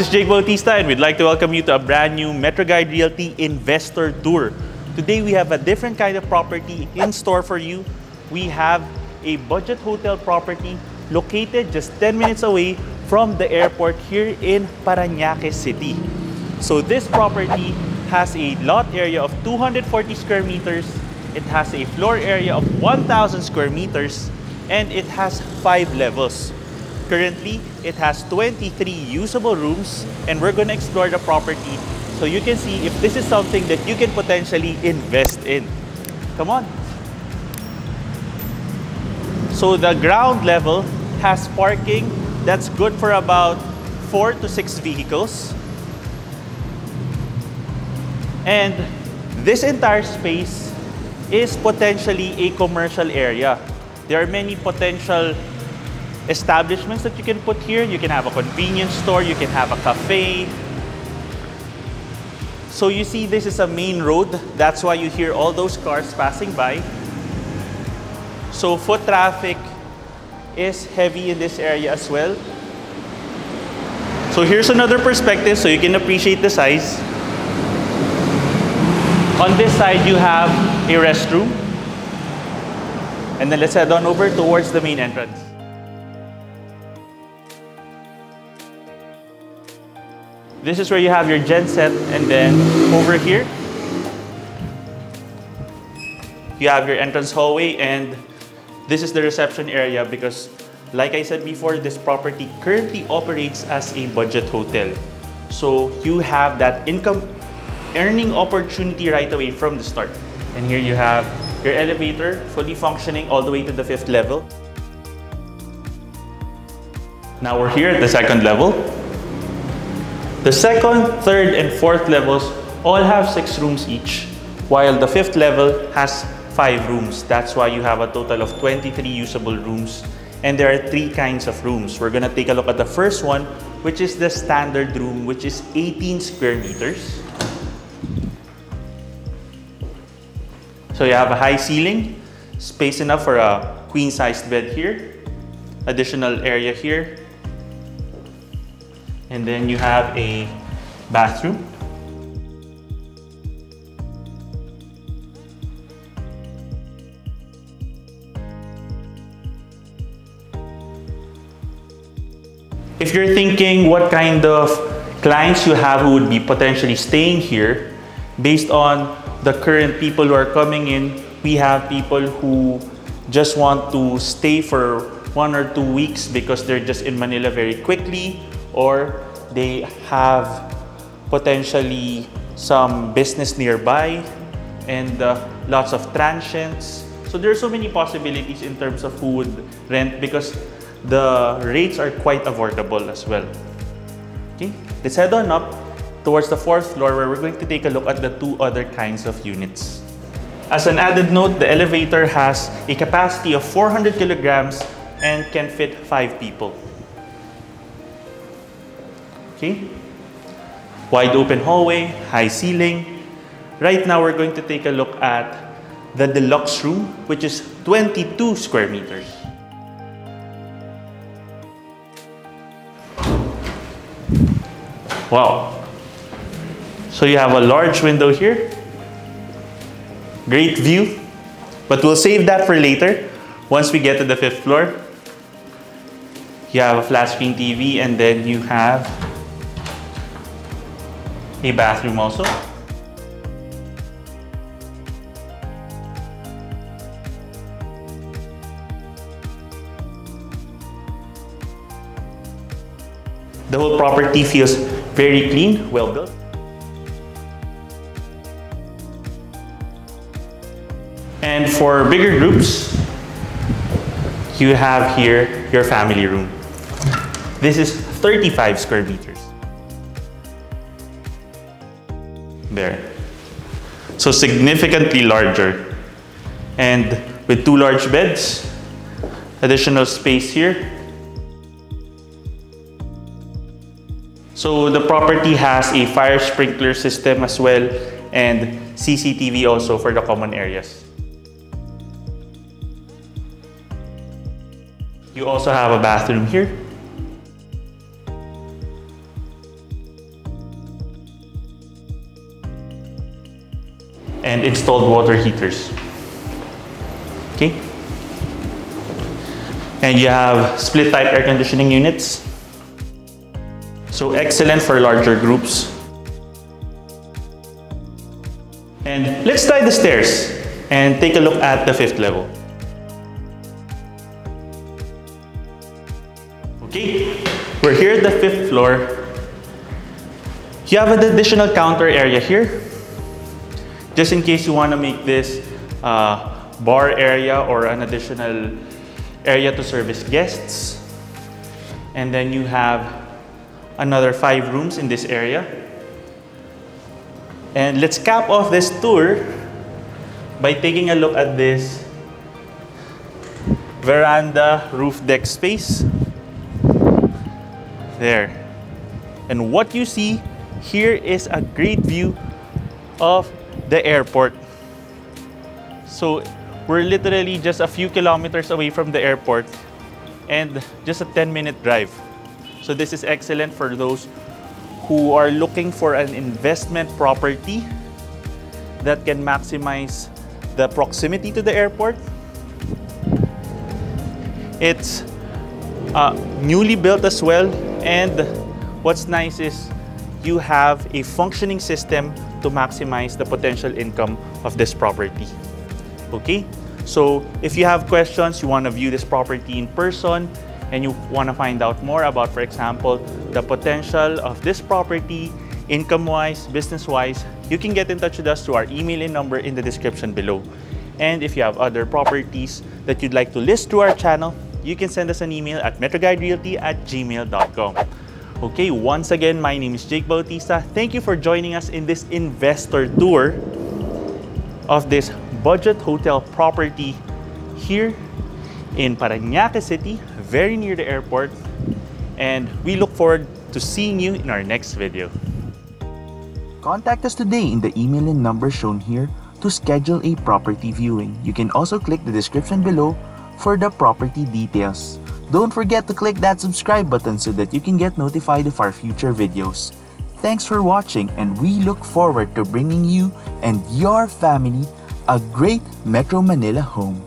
is Jake Bautista, and we'd like to welcome you to a brand new Metroguide Realty Investor Tour. Today we have a different kind of property in store for you. We have a budget hotel property located just 10 minutes away from the airport here in Paranaque City. So this property has a lot area of 240 square meters. It has a floor area of 1,000 square meters, and it has 5 levels. Currently, it has 23 usable rooms, and we're gonna explore the property so you can see if this is something that you can potentially invest in. Come on. So the ground level has parking that's good for about 4 to 6 vehicles. And this entire space is potentially a commercial area. There are many potential establishments that you can put here. You can have a convenience store, you can have a cafe. So you see, this is a main road. That's why you hear all those cars passing by. So foot traffic is heavy in this area as well. So here's another perspective so you can appreciate the size. On this side, you have a restroom. And then let's head on over towards the main entrance. This is where you have your genset, and then over here, you have your entrance hallway, and this is the reception area because, like I said before, this property currently operates as a budget hotel. So you have that income earning opportunity right away from the start. And here you have your elevator fully functioning all the way to the 5th level. Now we're here at the 2nd level. The 2nd, 3rd, and 4th levels all have 6 rooms each, while the 5th level has 5 rooms. That's why you have a total of 23 usable rooms. And there are 3 kinds of rooms. We're gonna take a look at the first one, which is the standard room, which is 18 square meters. So you have a high ceiling, space enough for a queen-sized bed here, additional area here, and then you have a bathroom. If you're thinking what kind of clients you have who would be potentially staying here, based on the current people who are coming in, we have people who just want to stay for 1 or 2 weeks because they're just in Manila very quickly, or they have potentially some business nearby and lots of transients. So there are so many possibilities in terms of who would rent because the rates are quite affordable as well. Okay, let's head on up towards the 4th floor where we're going to take a look at the 2 other kinds of units. As an added note, the elevator has a capacity of 400 kilograms and can fit 5 people. Okay, wide open hallway, high ceiling. Right now we're going to take a look at the deluxe room, which is 22 square meters. Wow. So you have a large window here. Great view. But we'll save that for later. Once we get to the 5th floor, you have a flat screen TV, and then you have a bathroom also. The whole property feels very clean, well built. And for bigger groups, you have here your family room. This is 35 square meters. There. So significantly larger. And with 2 large beds, additional space here. So the property has a fire sprinkler system as well, and CCTV also for the common areas. You also have a bathroom here. and installed water heaters. Okay? And you have split type air conditioning units. So excellent for larger groups. And let's try the stairs and take a look at the 5th level. Okay, we're here at the 5th floor. You have an additional counter area here, just in case you want to make this bar area or an additional area to service guests. And then you have another 5 rooms in this area. And let's cap off this tour by taking a look at this veranda roof deck space. There. And what you see here is a great view of the airport. So we're literally just a few kilometers away from the airport and just a 10-minute drive. So this is excellent for those who are looking for an investment property that can maximize the proximity to the airport. It's newly built as well, and what's nice is you have a functioning system to maximize the potential income of this property. Okay, so if you have questions, you want to view this property in person, and you want to find out more about, for example, the potential of this property, income-wise, business-wise, you can get in touch with us through our email and number in the description below. And if you have other properties that you'd like to list through our channel, you can send us an email at metroguiderealty@gmail.com. Okay, once again, my name is Jake Bautista. Thank you for joining us in this investor tour of this budget hotel property here in Paranaque City, very near the airport. And we look forward to seeing you in our next video. Contact us today in the email and number shown here to schedule a property viewing. You can also click the description below for the property details. Don't forget to click that subscribe button so that you can get notified of our future videos. Thanks for watching, and we look forward to bringing you and your family a great Metro Manila home.